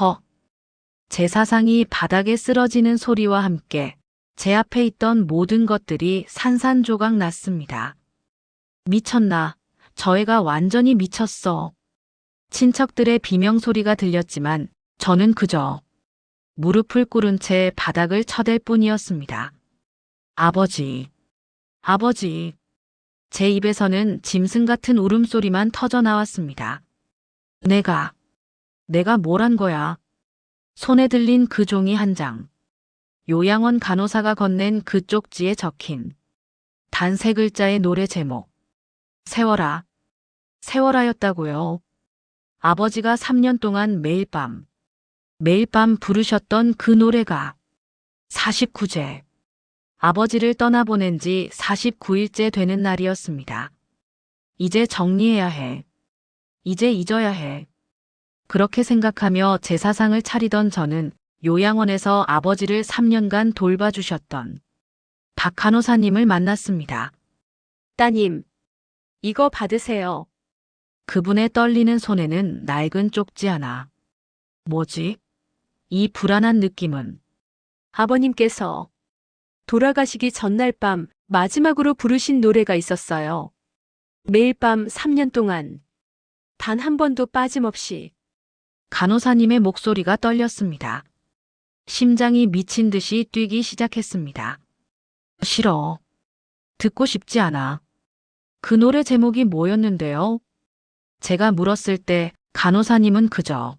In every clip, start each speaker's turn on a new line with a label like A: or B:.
A: 퍽. 제사상이 바닥에 쓰러지는 소리와 함께 제 앞에 있던 모든 것들이 산산조각 났습니다. 미쳤나? 저 애가 완전히 미쳤어. 친척들의 비명소리가 들렸지만 저는 그저 무릎을 꿇은 채 바닥을 쳐댈 뿐이었습니다. 아버지, 아버지. 제 입에서는 짐승 같은 울음소리만 터져 나왔습니다. 내가 뭘 한 거야? 손에 들린 그 종이 한 장. 요양원 간호사가 건넨 그 쪽지에 적힌 단 3글자의 노래 제목. 세워라. 세워라였다고요. 아버지가 3년 동안 매일 밤 부르셨던 그 노래가 49제. 아버지를 떠나보낸 지 49일째 되는 날이었습니다. 이제 정리해야 해. 이제 잊어야 해. 그렇게 생각하며 제사상을 차리던 저는 요양원에서 아버지를 3년간 돌봐주셨던 박 간호사님을 만났습니다.
B: 따님, 이거 받으세요.
A: 그분의 떨리는 손에는 낡은 쪽지 하나. 뭐지? 이 불안한 느낌은.
B: 아버님께서 돌아가시기 전날 밤 마지막으로 부르신 노래가 있었어요. 매일 밤 3년 동안 단 한 번도 빠짐없이.
A: 간호사님의 목소리가 떨렸습니다. 심장이 미친 듯이 뛰기 시작했습니다. 싫어. 듣고 싶지 않아. 그 노래 제목이 뭐였는데요? 제가 물었을 때 간호사님은 그저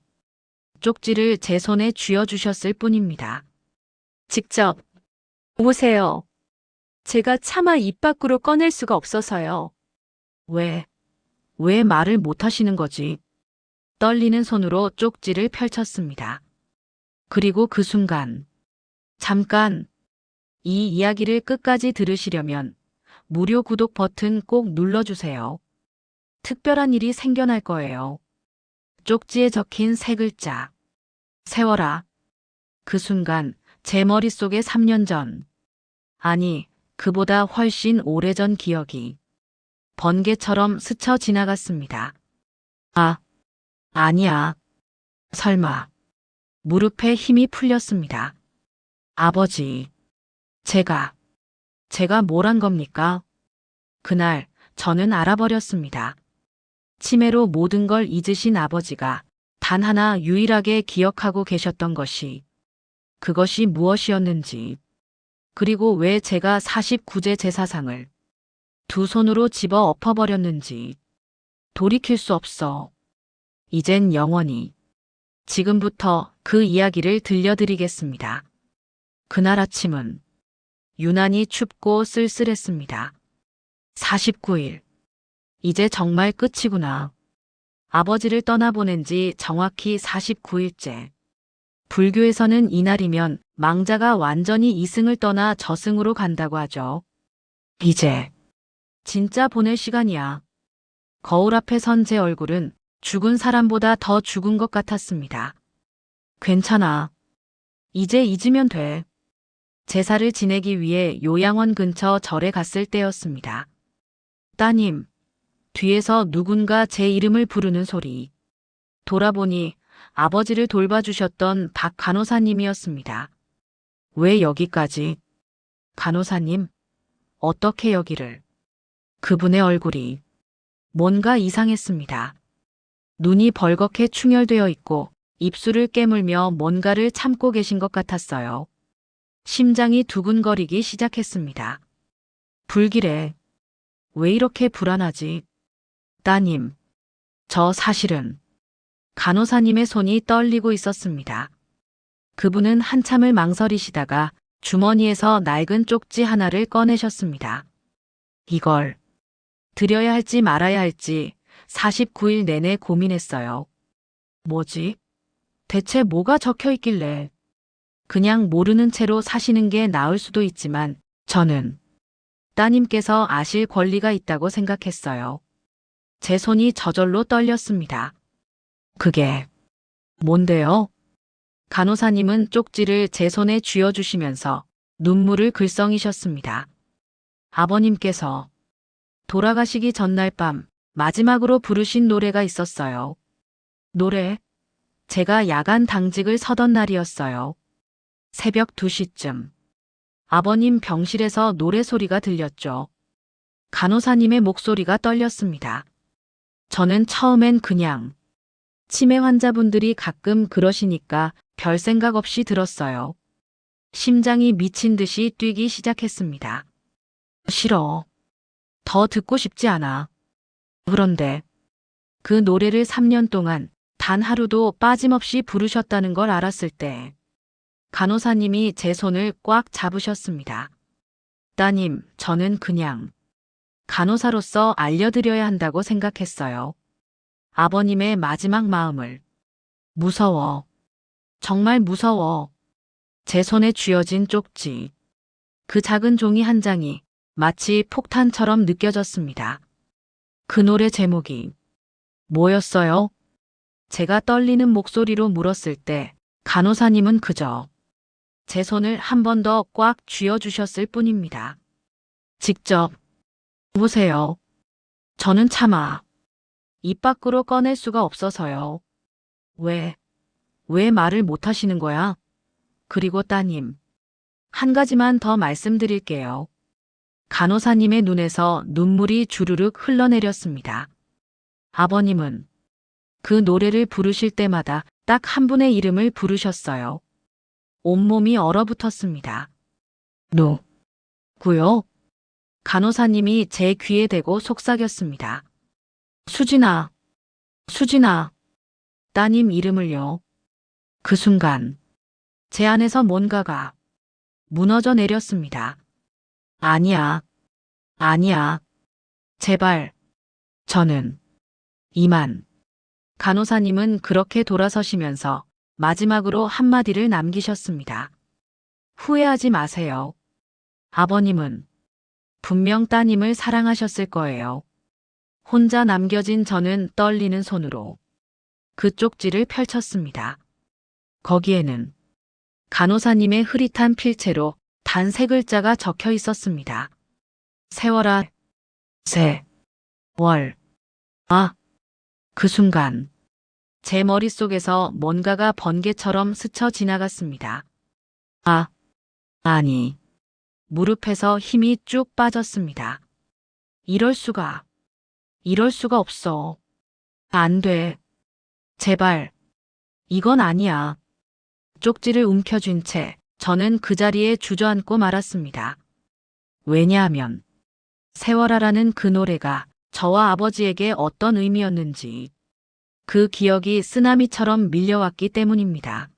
A: 쪽지를 제 손에 쥐어주셨을 뿐입니다.
B: 직접 오세요. 제가 차마 입 밖으로 꺼낼 수가 없어서요.
A: 왜 말을 못하시는 거지? 떨리는 손으로 쪽지를 펼쳤습니다. 그리고 그 순간, 잠깐, 이 이야기를 끝까지 들으시려면 무료 구독 버튼 꼭 눌러주세요. 특별한 일이 생겨날 거예요. 쪽지에 적힌 3글자. 세워라. 그 순간 제 머릿속에 3년 전, 아니, 그보다 훨씬 오래전 기억이 번개처럼 스쳐 지나갔습니다. 아니야. 설마. 무릎에 힘이 풀렸습니다. 아버지. 제가 뭘 한 겁니까? 그날 저는 알아버렸습니다. 치매로 모든 걸 잊으신 아버지가 단 하나 유일하게 기억하고 계셨던 것이 그것이 무엇이었는지, 그리고 왜 제가 49제 제사상을 두 손으로 집어 엎어버렸는지 돌이킬 수 없어. 이젠 영원히 지금부터 그 이야기를 들려드리겠습니다. 그날 아침은 유난히 춥고 쓸쓸했습니다. 49일. 이제 정말 끝이구나. 아버지를 떠나보낸 지 정확히 49일째. 불교에서는 이날이면 망자가 완전히 이승을 떠나 저승으로 간다고 하죠. 이제 진짜 보낼 시간이야. 거울 앞에 선 제 얼굴은 죽은 사람보다 더 죽은 것 같았습니다. 괜찮아. 이제 잊으면 돼. 제사를 지내기 위해 요양원 근처 절에 갔을 때였습니다. 따님, 뒤에서 누군가 제 이름을 부르는 소리. 돌아보니 아버지를 돌봐주셨던 박 간호사님이었습니다. 왜 여기까지? 간호사님, 어떻게 여기를? 그분의 얼굴이 뭔가 이상했습니다. 눈이 벌겋게 충혈되어 있고 입술을 깨물며 뭔가를 참고 계신 것 같았어요. 심장이 두근거리기 시작했습니다. 불길해. 왜 이렇게 불안하지? 따님, 저 사실은. 간호사님의 손이 떨리고 있었습니다. 그분은 한참을 망설이시다가 주머니에서 낡은 쪽지 하나를 꺼내셨습니다. 이걸 드려야 할지 말아야 할지 49일 내내 고민했어요. 뭐지? 대체 뭐가 적혀 있길래? 그냥 모르는 채로 사시는 게 나을 수도 있지만 저는 따님께서 아실 권리가 있다고 생각했어요. 제 손이 저절로 떨렸습니다. 그게 뭔데요? 간호사님은 쪽지를 제 손에 쥐어주시면서 눈물을 글썽이셨습니다. 아버님께서 돌아가시기 전날 밤 마지막으로 부르신 노래가 있었어요. 노래? 제가 야간 당직을 서던 날이었어요. 새벽 2시쯤. 아버님 병실에서 노래소리가 들렸죠. 간호사님의 목소리가 떨렸습니다. 저는 처음엔 그냥 치매 환자분들이 가끔 그러시니까 별 생각 없이 들었어요. 심장이 미친 듯이 뛰기 시작했습니다. 싫어. 더 듣고 싶지 않아. 그런데 그 노래를 3년 동안 단 하루도 빠짐없이 부르셨다는 걸 알았을 때 간호사님이 제 손을 꽉 잡으셨습니다. 따님, 저는 그냥 간호사로서 알려드려야 한다고 생각했어요. 아버님의 마지막 마음을. 무서워. 정말 무서워. 제 손에 쥐어진 쪽지. 그 작은 종이 한 장이 마치 폭탄처럼 느껴졌습니다. 그 노래 제목이 뭐였어요? 제가 떨리는 목소리로 물었을 때 간호사님은 그저 제 손을 한 번 더 꽉 쥐어주셨을 뿐입니다. 직접 보세요. 저는 차마 입 밖으로 꺼낼 수가 없어서요. 왜 말을 못 하시는 거야? 그리고 따님, 한 가지만 더 말씀드릴게요. 간호사님의 눈에서 눈물이 주르륵 흘러내렸습니다. 아버님은 그 노래를 부르실 때마다 딱 한 분의 이름을 부르셨어요. 온몸이 얼어붙었습니다. 누구요? 간호사님이 제 귀에 대고 속삭였습니다. 수진아, 수진아, 따님 이름을요. 그 순간 제 안에서 뭔가가 무너져 내렸습니다. 아니야, 아니야, 제발, 저는 이만. 간호사님은 그렇게 돌아서시면서 마지막으로 한마디를 남기셨습니다. 후회하지 마세요. 아버님은 분명 따님을 사랑하셨을 거예요. 혼자 남겨진 저는 떨리는 손으로 그 쪽지를 펼쳤습니다. 거기에는 간호사님의 흐릿한 필체로 단 3글자가 적혀 있었습니다. 세월아, 세월. 아, 그 순간 제 머릿속에서 뭔가가 번개처럼 스쳐 지나갔습니다. 아니. 무릎에서 힘이 쭉 빠졌습니다. 이럴 수가 없어. 안 돼. 제발. 이건 아니야. 쪽지를 움켜쥔 채 저는 그 자리에 주저앉고 말았습니다. 왜냐하면 세월아라는 그 노래가 저와 아버지에게 어떤 의미였는지 그 기억이 쓰나미처럼 밀려왔기 때문입니다.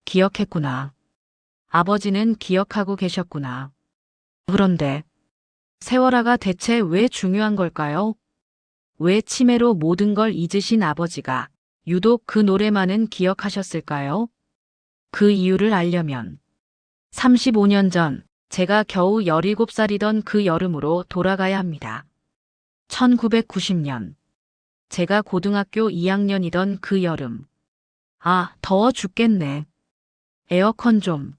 A: 기억했구나. 아버지는 기억하고 계셨구나. 그런데 세월아가 대체 왜 중요한 걸까요? 왜 치매로 모든 걸 잊으신 아버지가 유독 그 노래만은 기억하셨을까요? 그 이유를 알려면 35년 전 제가 겨우 17살이던 그 여름으로 돌아가야 합니다. 1990년 제가 고등학교 2학년이던 그 여름. 더워 죽겠네. 에어컨 좀.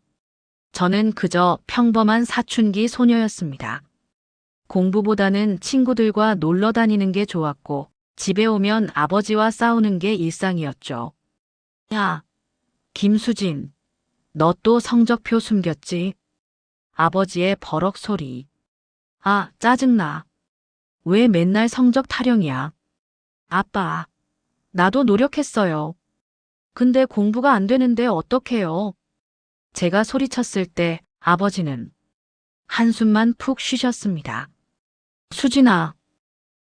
A: 저는 그저 평범한 사춘기 소녀였습니다. 공부보다는 친구들과 놀러 다니는 게 좋았고 집에 오면 아버지와 싸우는 게 일상이었죠. 야, 김수진, 너 또 성적표 숨겼지? 아버지의 버럭 소리. 짜증나. 왜 맨날 성적 타령이야? 아빠, 나도 노력했어요. 근데 공부가 안 되는데 어떡해요? 제가 소리쳤을 때 아버지는 한숨만 푹 쉬셨습니다. 수진아,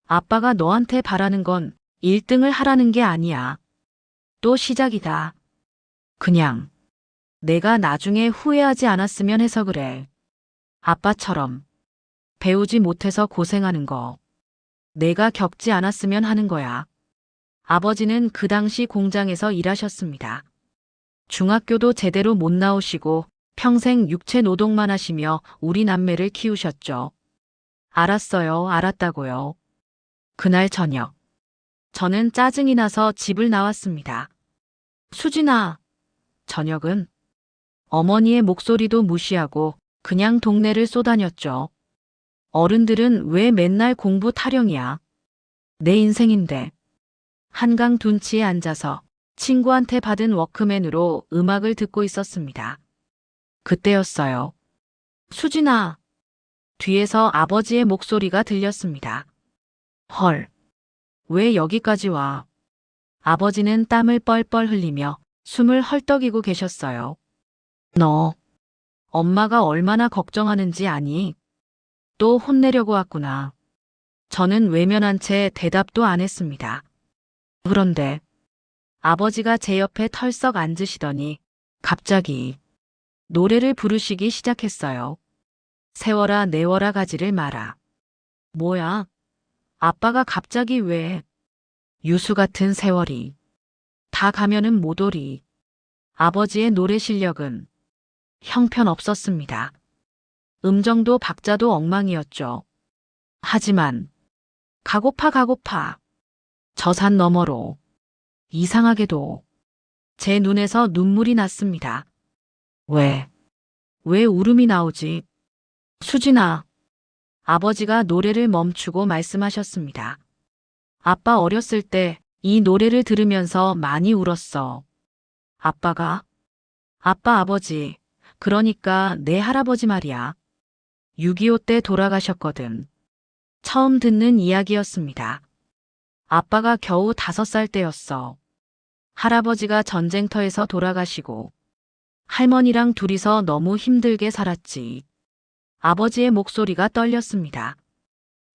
A: 아빠가 너한테 바라는 건 1등을 하라는 게 아니야. 또 시작이다. 그냥 내가 나중에 후회하지 않았으면 해서 그래. 아빠처럼 배우지 못해서 고생하는 거 내가 겪지 않았으면 하는 거야. 아버지는 그 당시 공장에서 일하셨습니다. 중학교도 제대로 못 나오시고 평생 육체 노동만 하시며 우리 남매를 키우셨죠. 알았어요, 알았다고요. 그날 저녁, 저는 짜증이 나서 집을 나왔습니다. 수진아, 저녁은? 어머니의 목소리도 무시하고 그냥 동네를 쏘다녔죠. 어른들은 왜 맨날 공부 타령이야? 내 인생인데. 한강 둔치에 앉아서 친구한테 받은 워크맨으로 음악을 듣고 있었습니다. 그때였어요. 수진아. 뒤에서 아버지의 목소리가 들렸습니다. 헐. 왜 여기까지 와? 아버지는 땀을 뻘뻘 흘리며 숨을 헐떡이고 계셨어요. 너, 엄마가 얼마나 걱정하는지 아니? 또 혼내려고 왔구나. 저는 외면한 채 대답도 안 했습니다. 그런데 아버지가 제 옆에 털썩 앉으시더니 갑자기 노래를 부르시기 시작했어요. 세워라 내워라 가지를 마라. 뭐야? 아빠가 갑자기 왜? 유수 같은 세월이. 다 가면은 못 오리. 아버지의 노래 실력은 형편없었습니다. 음정도 박자도 엉망이었죠. 하지만 가고파 저 산 너머로 이상하게도 제 눈에서 눈물이 났습니다. 왜 울음이 나오지? 수진아. 아버지가 노래를 멈추고 말씀하셨습니다. 아빠 어렸을 때 이 노래를 들으면서 많이 울었어. 아빠가? 아빠 아버지, 그러니까 내 할아버지 말이야. 6.25 때 돌아가셨거든. 처음 듣는 이야기였습니다. 아빠가 겨우 5살 때였어. 할아버지가 전쟁터에서 돌아가시고 할머니랑 둘이서 너무 힘들게 살았지. 아버지의 목소리가 떨렸습니다.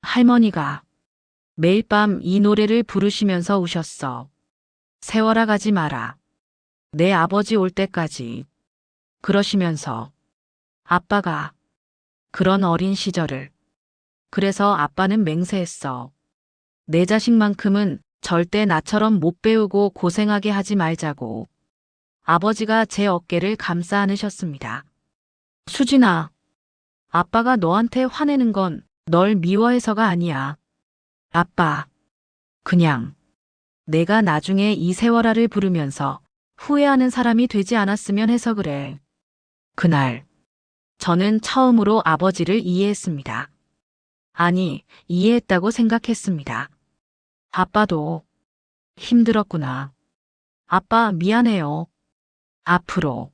A: 할머니가 매일 밤 이 노래를 부르시면서 우셨어. 세워라 가지 마라. 내 아버지 올 때까지. 그러시면서 아빠가 그런 어린 시절을. 그래서 아빠는 맹세했어. 내 자식만큼은 절대 나처럼 못 배우고 고생하게 하지 말자고. 아버지가 제 어깨를 감싸 안으셨습니다. 수진아, 아빠가 너한테 화내는 건 널 미워해서가 아니야. 아빠, 그냥 내가 나중에 이 세월아를 부르면서 후회하는 사람이 되지 않았으면 해서 그래. 그날 저는 처음으로 아버지를 이해했습니다. 아니, 이해했다고 생각했습니다. 아빠도 힘들었구나. 아빠 미안해요. 앞으로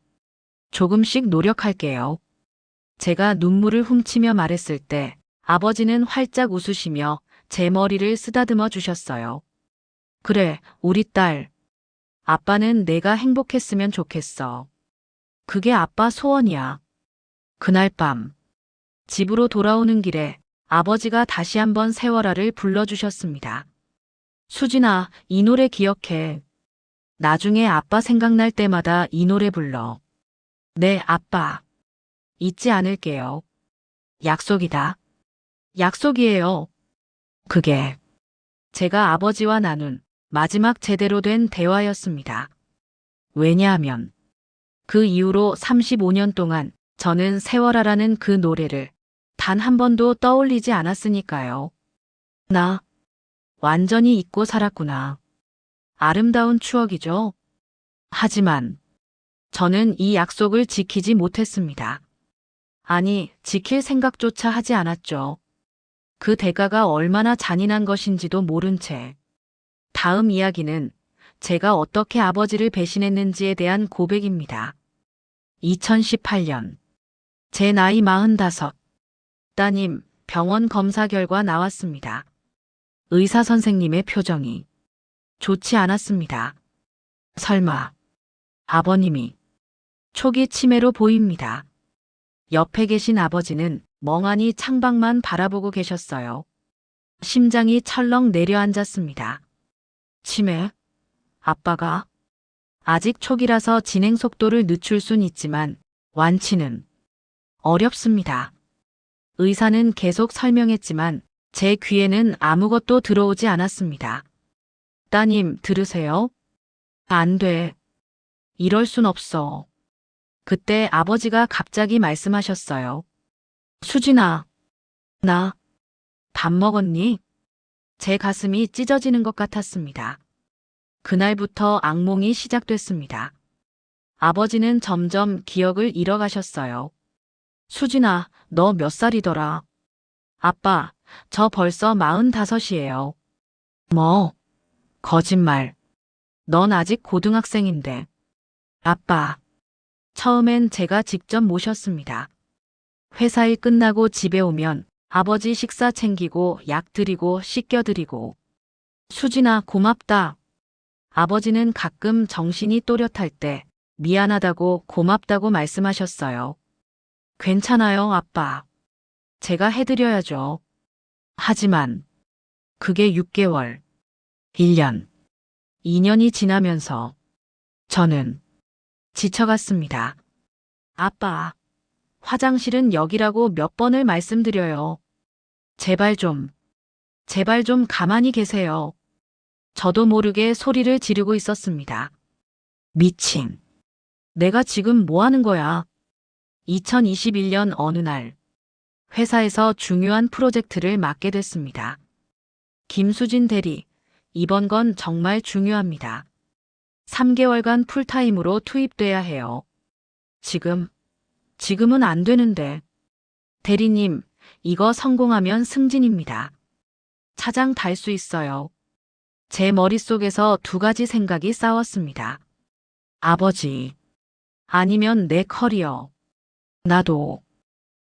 A: 조금씩 노력할게요. 제가 눈물을 훔치며 말했을 때 아버지는 활짝 웃으시며 제 머리를 쓰다듬어 주셨어요. 그래, 우리 딸. 아빠는 내가 행복했으면 좋겠어. 그게 아빠 소원이야. 그날 밤 집으로 돌아오는 길에 아버지가 다시 한번 세월아를 불러주셨습니다. 수진아, 이 노래 기억해. 나중에 아빠 생각날 때마다 이 노래 불러. 네, 아빠. 잊지 않을게요. 약속이다. 약속이에요. 그게 제가 아버지와 나눈 마지막 제대로 된 대화였습니다. 왜냐하면 그 이후로 35년 동안 저는 세월아라는 그 노래를 단 한 번도 떠올리지 않았으니까요. 나 완전히 잊고 살았구나. 아름다운 추억이죠. 하지만 저는 이 약속을 지키지 못했습니다. 아니, 지킬 생각조차 하지 않았죠. 그 대가가 얼마나 잔인한 것인지도 모른 채. 다음 이야기는 제가 어떻게 아버지를 배신했는지에 대한 고백입니다. 2018년. 제 나이 45. 따님, 병원 검사 결과 나왔습니다. 의사 선생님의 표정이 좋지 않았습니다. 설마 아버님이 초기 치매로 보입니다. 옆에 계신 아버지는 멍하니 창밖만 바라보고 계셨어요. 심장이 철렁 내려앉았습니다. 치매? 아빠가? 아직 초기라서 진행 속도를 늦출 순 있지만 완치는 어렵습니다. 의사는 계속 설명했지만 제 귀에는 아무것도 들어오지 않았습니다. 따님, 들으세요? 안 돼. 이럴 순 없어. 그때 아버지가 갑자기 말씀하셨어요. 수진아, 나 밥 먹었니? 제 가슴이 찢어지는 것 같았습니다. 그날부터 악몽이 시작됐습니다. 아버지는 점점 기억을 잃어가셨어요. 수진아, 너 몇 살이더라? 아빠, 저 벌써 45이에요. 뭐? 거짓말. 넌 아직 고등학생인데. 아빠. 처음엔 제가 직접 모셨습니다. 회사 일 끝나고 집에 오면 아버지 식사 챙기고 약 드리고 씻겨 드리고. 수진아, 고맙다. 아버지는 가끔 정신이 또렷할 때 미안하다고 고맙다고 말씀하셨어요. 괜찮아요, 아빠. 제가 해드려야죠. 하지만 그게 6개월, 1년, 2년이 지나면서 저는 지쳐갔습니다. 아빠, 화장실은 여기라고 몇 번을 말씀드려요. 제발 좀 가만히 계세요. 저도 모르게 소리를 지르고 있었습니다. 미친. 내가 지금 뭐 하는 거야? 2021년 어느 날, 회사에서 중요한 프로젝트를 맡게 됐습니다. 김수진 대리, 이번 건 정말 중요합니다. 3개월간 풀타임으로 투입돼야 해요. 지금은 안 되는데. 대리님, 이거 성공하면 승진입니다. 차장 달 수 있어요. 제 머릿속에서 두 가지 생각이 싸웠습니다. 아버지, 아니면 내 커리어. 나도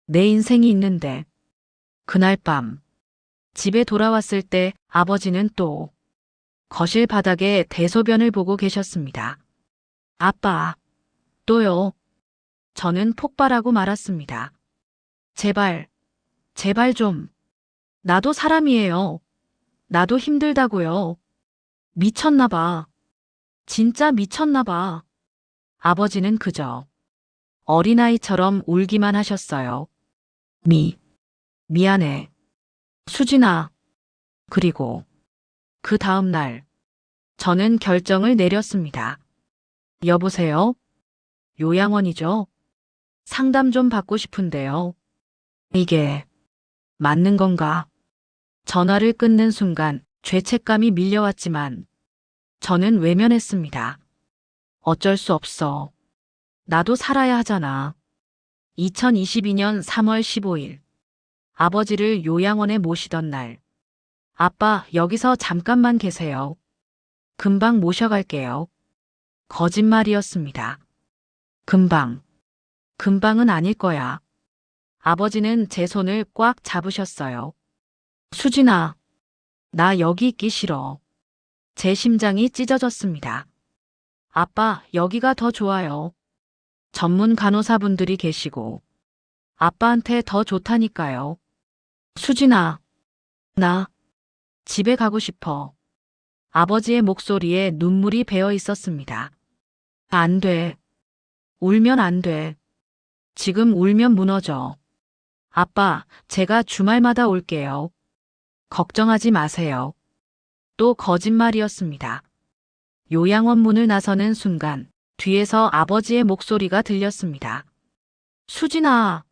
A: 내 인생이 있는데. 그날 밤, 집에 돌아왔을 때 아버지는 또 거실 바닥에 대소변을 보고 계셨습니다. 아빠, 또요. 저는 폭발하고 말았습니다. 제발 좀. 나도 사람이에요. 나도 힘들다고요. 미쳤나 봐. 진짜 미쳤나 봐. 아버지는 그저 어린아이처럼 울기만 하셨어요. 미안해. 수진아. 그리고 그 다음 날, 저는 결정을 내렸습니다. 여보세요? 요양원이죠? 상담 좀 받고 싶은데요. 이게 맞는 건가? 전화를 끊는 순간 죄책감이 밀려왔지만 저는 외면했습니다. 어쩔 수 없어. 나도 살아야 하잖아. 2022년 3월 15일. 아버지를 요양원에 모시던 날. 아빠, 여기서 잠깐만 계세요. 금방 모셔갈게요. 거짓말이었습니다. 금방은 아닐 거야. 아버지는 제 손을 꽉 잡으셨어요. 수진아, 나 여기 있기 싫어. 제 심장이 찢어졌습니다. 아빠, 여기가 더 좋아요. 전문 간호사분들이 계시고 아빠한테 더 좋다니까요. 수진아, 나 집에 가고 싶어. 아버지의 목소리에 눈물이 배어 있었습니다. 안 돼. 울면 안 돼. 지금 울면 무너져. 아빠, 제가 주말마다 올게요. 걱정하지 마세요. 또 거짓말이었습니다. 요양원 문을 나서는 순간 뒤에서 아버지의 목소리가 들렸습니다. 수진아.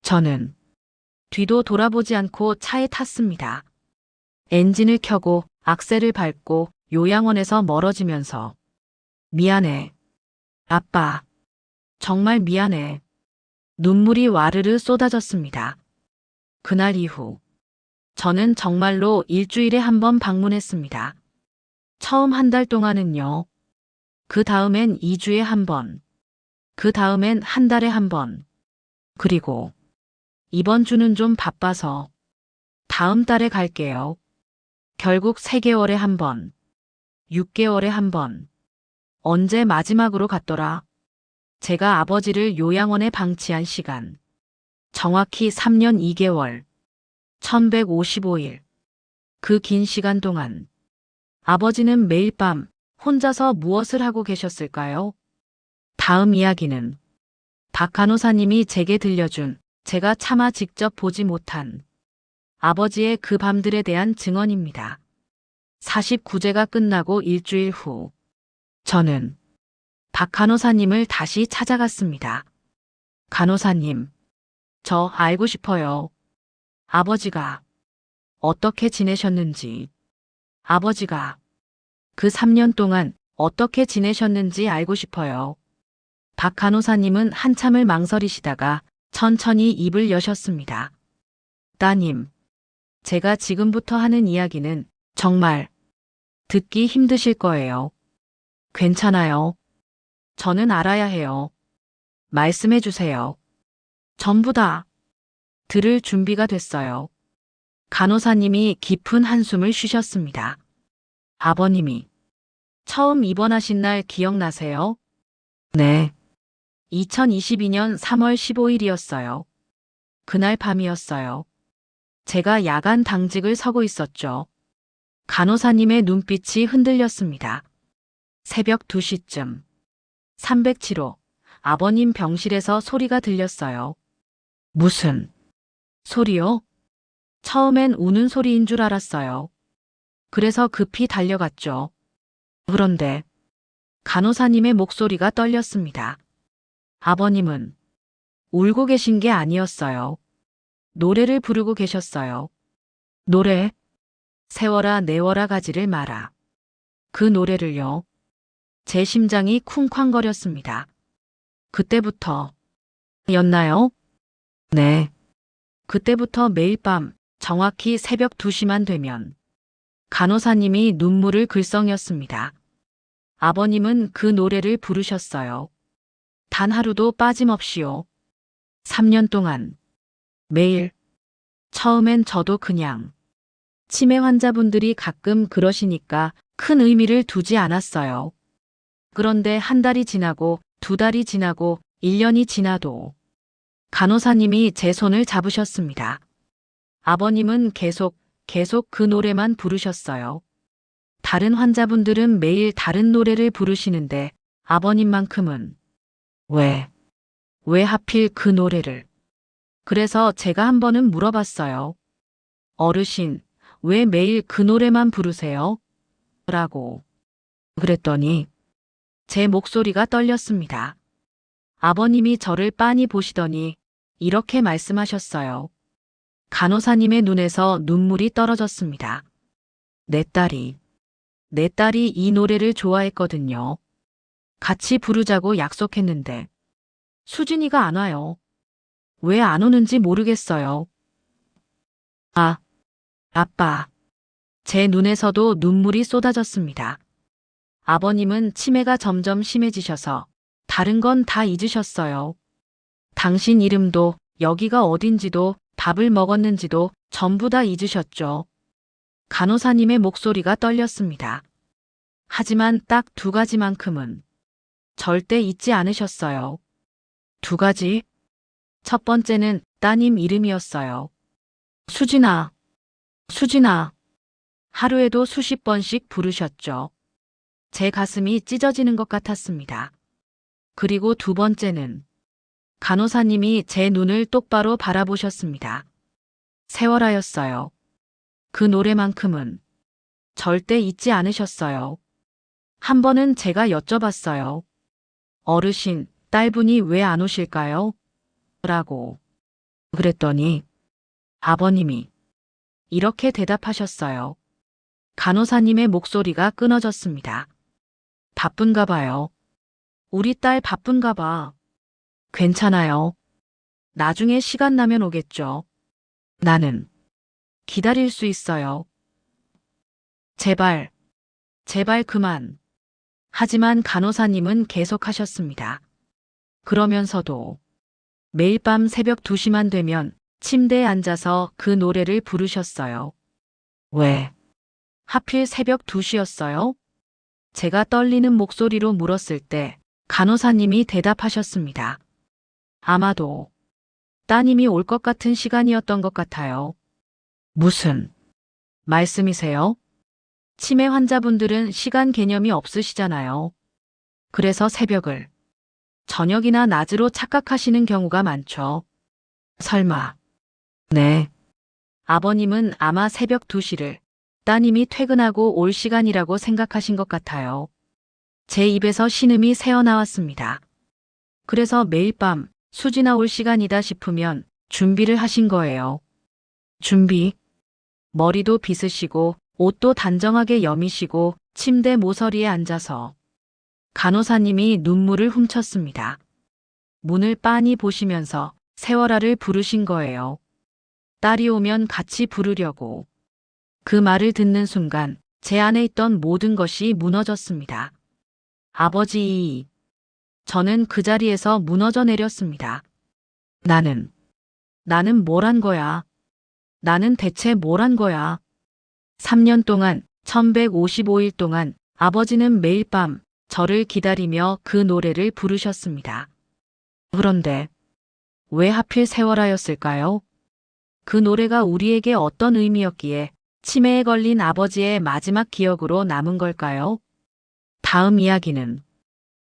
A: 저는 뒤도 돌아보지 않고 차에 탔습니다. 엔진을 켜고 악셀을 밟고 요양원에서 멀어지면서 미안해. 아빠. 정말 미안해. 눈물이 와르르 쏟아졌습니다. 그날 이후 저는 정말로 일주일에 한 번 방문했습니다. 처음 한 달 동안은요. 그 다음엔 2주에 한 번. 그 다음엔 한 달에 한 번. 그리고 이번 주는 좀 바빠서 다음 달에 갈게요. 결국 3개월에 한 번. 6개월에 한 번. 언제 마지막으로 갔더라? 제가 아버지를 요양원에 방치한 시간. 정확히 3년 2개월. 1155일. 그 긴 시간 동안 아버지는 매일 밤 혼자서 무엇을 하고 계셨을까요? 다음 이야기는 박 간호사님이 제게 들려준 제가 차마 직접 보지 못한 아버지의 그 밤들에 대한 증언입니다. 49제가 끝나고 일주일 후 저는 박 간호사님을 다시 찾아갔습니다. 간호사님, 저 알고 싶어요. 아버지가 어떻게 지내셨는지, 아버지가 그 3년 동안 어떻게 지내셨는지 알고 싶어요. 박 간호사님은 한참을 망설이시다가 천천히 입을 여셨습니다. 따님, 제가 지금부터 하는 이야기는 정말 듣기 힘드실 거예요. 괜찮아요. 저는 알아야 해요. 말씀해 주세요. 전부 다 들을 준비가 됐어요. 간호사님이 깊은 한숨을 쉬셨습니다. 아버님이 처음 입원하신 날 기억나세요? 네. 2022년 3월 15일이었어요. 그날 밤이었어요. 제가 야간 당직을 서고 있었죠. 간호사님의 눈빛이 흔들렸습니다. 새벽 2시쯤 307호 아버님 병실에서 소리가 들렸어요. 무슨 소리요? 처음엔 우는 소리인 줄 알았어요. 그래서 급히 달려갔죠. 그런데 간호사님의 목소리가 떨렸습니다. 아버님은 울고 계신 게 아니었어요. 노래를 부르고 계셨어요. 노래? 세워라 내워라 가지를 마라. 그 노래를요. 제 심장이 쿵쾅거렸습니다. 그때부터 였나요? 네. 그때부터 매일 밤 정확히 새벽 2시만 되면 간호사님이 눈물을 글썽였습니다. 아버님은 그 노래를 부르셨어요. 단 하루도 빠짐없이요. 3년 동안 매일. 처음엔 저도 그냥 치매 환자분들이 가끔 그러시니까 큰 의미를 두지 않았어요. 그런데 한 달이 지나고 2달이 지나고 1년이 지나도 간호사님이 제 손을 잡으셨습니다. 아버님은 계속 그 노래만 부르셨어요. 다른 환자분들은 매일 다른 노래를 부르시는데 아버님만큼은 왜 하필 그 노래를? 그래서 제가 한 번은 물어봤어요. 어르신, 왜 매일 그 노래만 부르세요? 라고. 그랬더니 제 목소리가 떨렸습니다. 아버님이 저를 빤히 보시더니 이렇게 말씀하셨어요. 간호사님의 눈에서 눈물이 떨어졌습니다. 내 딸이 이 노래를 좋아했거든요. 같이 부르자고 약속했는데 수진이가 안 와요. 왜 안 오는지 모르겠어요. 아, 아빠. 제 눈에서도 눈물이 쏟아졌습니다. 아버님은 치매가 점점 심해지셔서 다른 건 다 잊으셨어요. 당신 이름도 여기가 어딘지도 밥을 먹었는지도 전부 다 잊으셨죠. 간호사님의 목소리가 떨렸습니다. 하지만 딱 2가지만큼은 절대 잊지 않으셨어요. 2가지? 첫 번째는 따님 이름이었어요. 수진아, 수진아. 하루에도 수십 번씩 부르셨죠. 제 가슴이 찢어지는 것 같았습니다. 그리고 2번째는 간호사님이 제 눈을 똑바로 바라보셨습니다. 세월아였어요. 그 노래만큼은 절대 잊지 않으셨어요. 한 번은 제가 여쭤봤어요. 어르신, 딸분이 왜 안 오실까요? 라고. 그랬더니 아버님이 이렇게 대답하셨어요. 간호사님의 목소리가 끊어졌습니다. 바쁜가 봐요. 우리 딸 바쁜가 봐. 괜찮아요. 나중에 시간 나면 오겠죠. 나는 기다릴 수 있어요. 제발 그만. 하지만 간호사님은 계속하셨습니다. 그러면서도 매일 밤 새벽 2시만 되면 침대에 앉아서 그 노래를 부르셨어요. 왜? 하필 새벽 2시였어요? 제가 떨리는 목소리로 물었을 때 간호사님이 대답하셨습니다. 아마도 따님이 올 것 같은 시간이었던 것 같아요. 무슨 말씀이세요? 치매 환자분들은 시간 개념이 없으시잖아요. 그래서 새벽을 저녁이나 낮으로 착각하시는 경우가 많죠. 설마. 네. 아버님은 아마 새벽 2시를 따님이 퇴근하고 올 시간이라고 생각하신 것 같아요. 제 입에서 신음이 새어나왔습니다. 그래서 매일 밤 수진아 올 시간이다 싶으면 준비를 하신 거예요. 준비. 머리도 빗으시고 옷도 단정하게 여미시고 침대 모서리에 앉아서 간호사님이 눈물을 훔쳤습니다. 문을 빤히 보시면서 세월아를 부르신 거예요. 딸이 오면 같이 부르려고. 그 말을 듣는 순간 제 안에 있던 모든 것이 무너졌습니다. 아버지. 저는 그 자리에서 무너져 내렸습니다. 나는 뭘 한 거야? 나는 대체 뭘 한 거야? 3년 동안, 1155일 동안 아버지는 매일 밤 저를 기다리며 그 노래를 부르셨습니다. 그런데 왜 하필 세월하였을까요? 그 노래가 우리에게 어떤 의미였기에 치매에 걸린 아버지의 마지막 기억으로 남은 걸까요? 다음 이야기는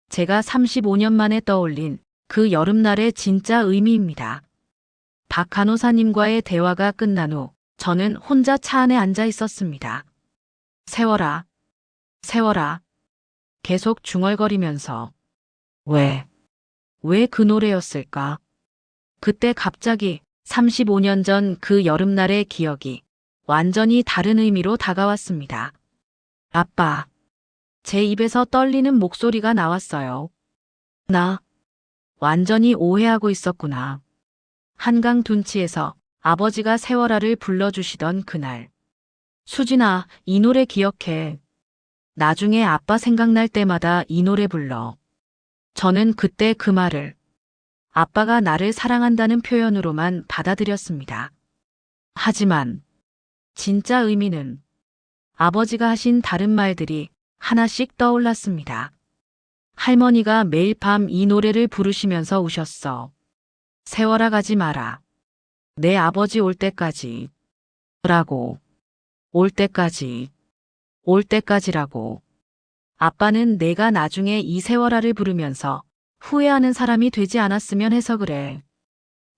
A: 제가 35년 만에 떠올린 그 여름날의 진짜 의미입니다. 박 간호사님과의 대화가 끝난 후 저는 혼자 차 안에 앉아 있었습니다. 세월아, 세월아, 계속 중얼거리면서 왜 그 노래였을까? 그때 갑자기 35년 전 그 여름날의 기억이 완전히 다른 의미로 다가왔습니다. 아빠, 제 입에서 떨리는 목소리가 나왔어요. 나 완전히 오해하고 있었구나. 한강 둔치에서 아버지가 세월아를 불러주시던 그날. 수진아, 이 노래 기억해. 나중에 아빠 생각날 때마다 이 노래 불러. 저는 그때 그 말을 아빠가 나를 사랑한다는 표현으로만 받아들였습니다. 하지만 진짜 의미는 아버지가 하신 다른 말들이 하나씩 떠올랐습니다. 할머니가 매일 밤 이 노래를 부르시면서 우셨어. 세월아 가지 마라. 내 아버지 올 때까지. 라고. 올 때까지. 올 때까지라고. 아빠는 내가 나중에 이 세월아를 부르면서 후회하는 사람이 되지 않았으면 해서 그래.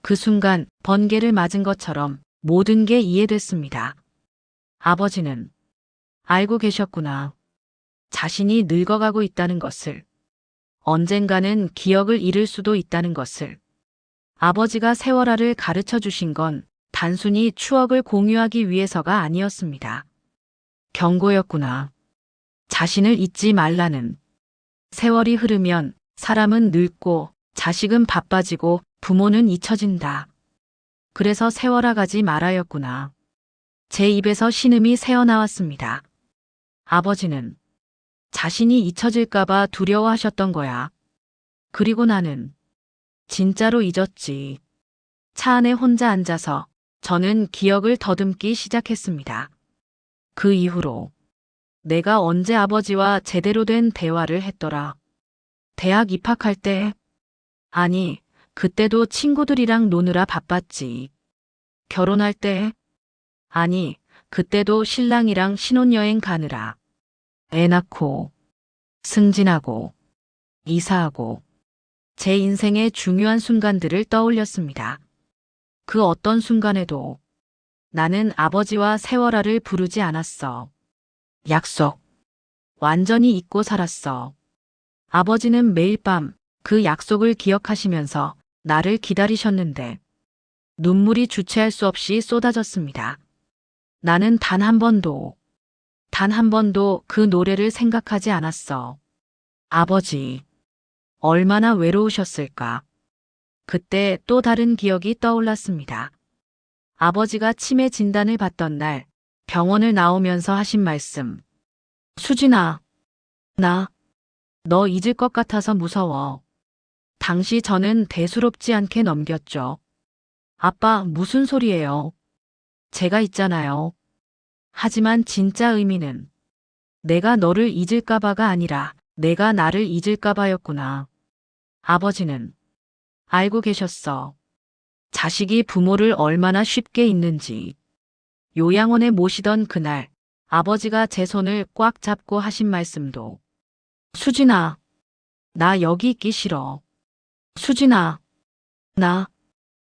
A: 그 순간 번개를 맞은 것처럼 모든 게 이해됐습니다. 아버지는 알고 계셨구나. 자신이 늙어가고 있다는 것을. 언젠가는 기억을 잃을 수도 있다는 것을. 아버지가 세월아를 가르쳐 주신 건 단순히 추억을 공유하기 위해서가 아니었습니다. 경고였구나. 자신을 잊지 말라는. 세월이 흐르면 사람은 늙고 자식은 바빠지고 부모는 잊혀진다. 그래서 세월아 가지 말아였구나. 제 입에서 신음이 새어나왔습니다. 아버지는 자신이 잊혀질까봐 두려워하셨던 거야. 그리고 나는 진짜로 잊었지. 차 안에 혼자 앉아서 저는 기억을 더듬기 시작했습니다. 그 이후로 내가 언제 아버지와 제대로 된 대화를 했더라. 대학 입학할 때? 아니, 그때도 친구들이랑 노느라 바빴지. 결혼할 때? 아니, 그때도 신랑이랑 신혼여행 가느라. 애 낳고, 승진하고, 이사하고, 제 인생의 중요한 순간들을 떠올렸습니다. 그 어떤 순간에도 나는 아버지와 세월아를 부르지 않았어. 약속. 완전히 잊고 살았어. 아버지는 매일 밤 그 약속을 기억하시면서 나를 기다리셨는데 눈물이 주체할 수 없이 쏟아졌습니다. 나는 단 한 번도 그 노래를 생각하지 않았어. 아버지, 얼마나 외로우셨을까. 그때 또 다른 기억이 떠올랐습니다. 아버지가 치매 진단을 받던 날 병원을 나오면서 하신 말씀. 수진아, 너 잊을 것 같아서 무서워. 당시 저는 대수롭지 않게 넘겼죠. 아빠, 무슨 소리예요? 제가 있잖아요. 하지만 진짜 의미는 내가 너를 잊을까봐가 아니라 내가 나를 잊을까봐였구나. 아버지는 알고 계셨어. 자식이 부모를 얼마나 쉽게 잊는지. 요양원에 모시던 그날 아버지가 제 손을 꽉 잡고 하신 말씀도 수진아, 나 여기 있기 싫어. 수진아, 나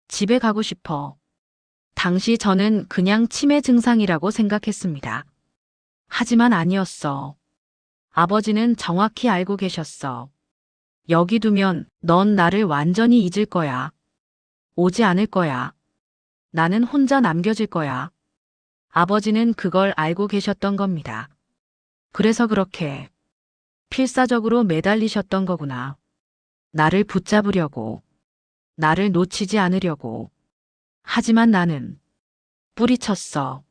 A: 집에 가고 싶어. 당시 저는 그냥 치매 증상이라고 생각했습니다. 하지만 아니었어. 아버지는 정확히 알고 계셨어. 여기 두면 넌 나를 완전히 잊을 거야. 오지 않을 거야. 나는 혼자 남겨질 거야. 아버지는 그걸 알고 계셨던 겁니다. 그래서 그렇게 필사적으로 매달리셨던 거구나. 나를 붙잡으려고. 나를 놓치지 않으려고. 하지만 나는 뿌리쳤어.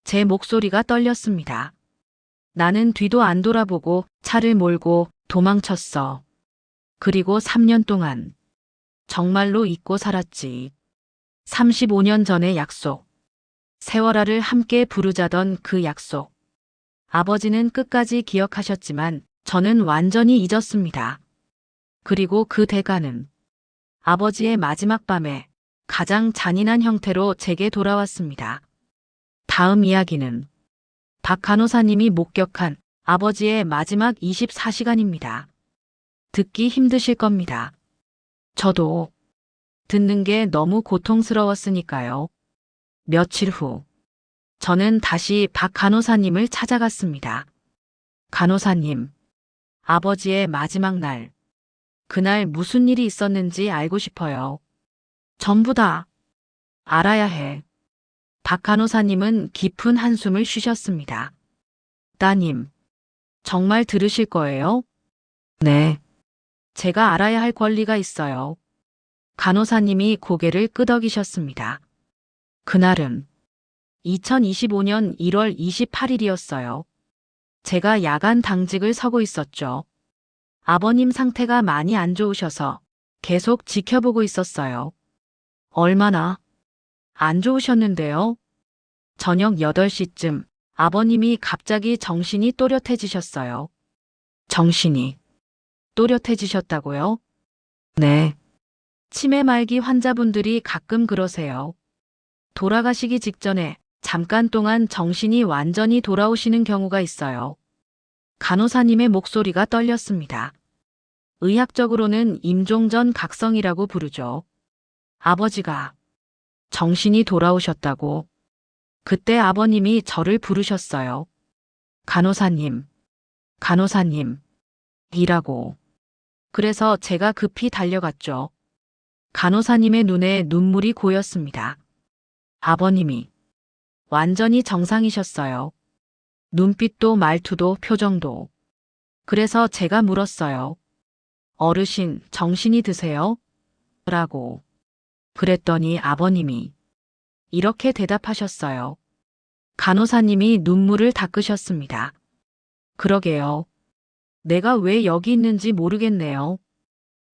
A: 제 목소리가 떨렸습니다. 나는 뒤도 안 돌아보고 차를 몰고 도망쳤어. 그리고 3년 동안 정말로 잊고 살았지. 35년 전의 약속. 세월아를 함께 부르자던 그 약속. 아버지는 끝까지 기억하셨지만 저는 완전히 잊었습니다. 그리고 그 대가는 아버지의 마지막 밤에 가장 잔인한 형태로 제게 돌아왔습니다. 다음 이야기는 박 간호사님이 목격한 아버지의 마지막 24시간입니다. 듣기 힘드실 겁니다. 저도 듣는 게 너무 고통스러웠으니까요. 며칠 후, 저는 다시 박 간호사님을 찾아갔습니다. 간호사님, 아버지의 마지막 날, 그날 무슨 일이 있었는지 알고 싶어요. 전부 다 알아야 해. 박 간호사님은 깊은 한숨을 쉬셨습니다. 따님, 정말 들으실 거예요? 네. 제가 알아야 할 권리가 있어요. 간호사님이 고개를 끄덕이셨습니다. 그날은 2025년 1월 28일이었어요. 제가 야간 당직을 서고 있었죠. 아버님 상태가 많이 안 좋으셔서 계속 지켜보고 있었어요. 얼마나 안 좋으셨는데요? 저녁 8시쯤 아버님이 갑자기 정신이 또렷해지셨어요. 정신이 또렷해지셨다고요? 네. 치매 말기 환자분들이 가끔 그러세요. 돌아가시기 직전에 잠깐 동안 정신이 완전히 돌아오시는 경우가 있어요. 간호사님의 목소리가 떨렸습니다. 의학적으로는 임종전 각성이라고 부르죠. 아버지가 정신이 돌아오셨다고. 그때 아버님이 저를 부르셨어요. 간호사님, 간호사님, 이라고. 그래서 제가 급히 달려갔죠. 간호사님의 눈에 눈물이 고였습니다. 아버님이 완전히 정상이셨어요. 눈빛도 말투도 표정도. 그래서 제가 물었어요. 어르신, 정신이 드세요? 라고. 그랬더니 아버님이 이렇게 대답하셨어요. 간호사님이 눈물을 닦으셨습니다. 그러게요. 내가 왜 여기 있는지 모르겠네요.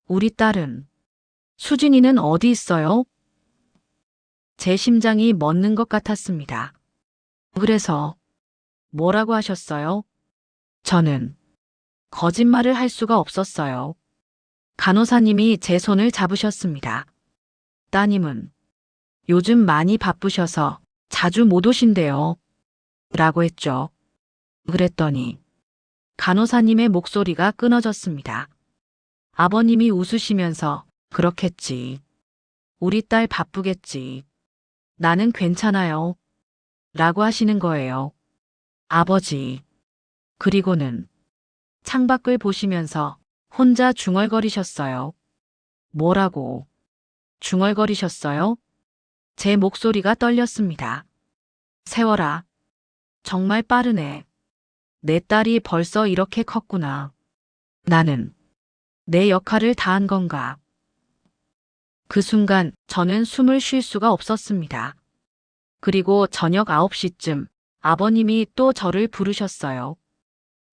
A: 우리 딸은, 수진이는 어디 있어요? 제 심장이 멎는 것 같았습니다. 그래서 뭐라고 하셨어요? 저는 거짓말을 할 수가 없었어요. 간호사님이 제 손을 잡으셨습니다. 따님은 요즘 많이 바쁘셔서 자주 못 오신대요. 라고 했죠. 그랬더니 간호사님의 목소리가 끊어졌습니다. 아버님이 웃으시면서 그렇겠지. 우리 딸 바쁘겠지. 나는 괜찮아요. 라고 하시는 거예요. 아버지. 그리고는 창밖을 보시면서 혼자 중얼거리셨어요. 뭐라고? 중얼거리셨어요? 제 목소리가 떨렸습니다. 세월아. 정말 빠르네. 내 딸이 벌써 이렇게 컸구나. 나는 내 역할을 다한 건가? 그 순간 저는 숨을 쉴 수가 없었습니다. 그리고 저녁 9시쯤 아버님이 또 저를 부르셨어요.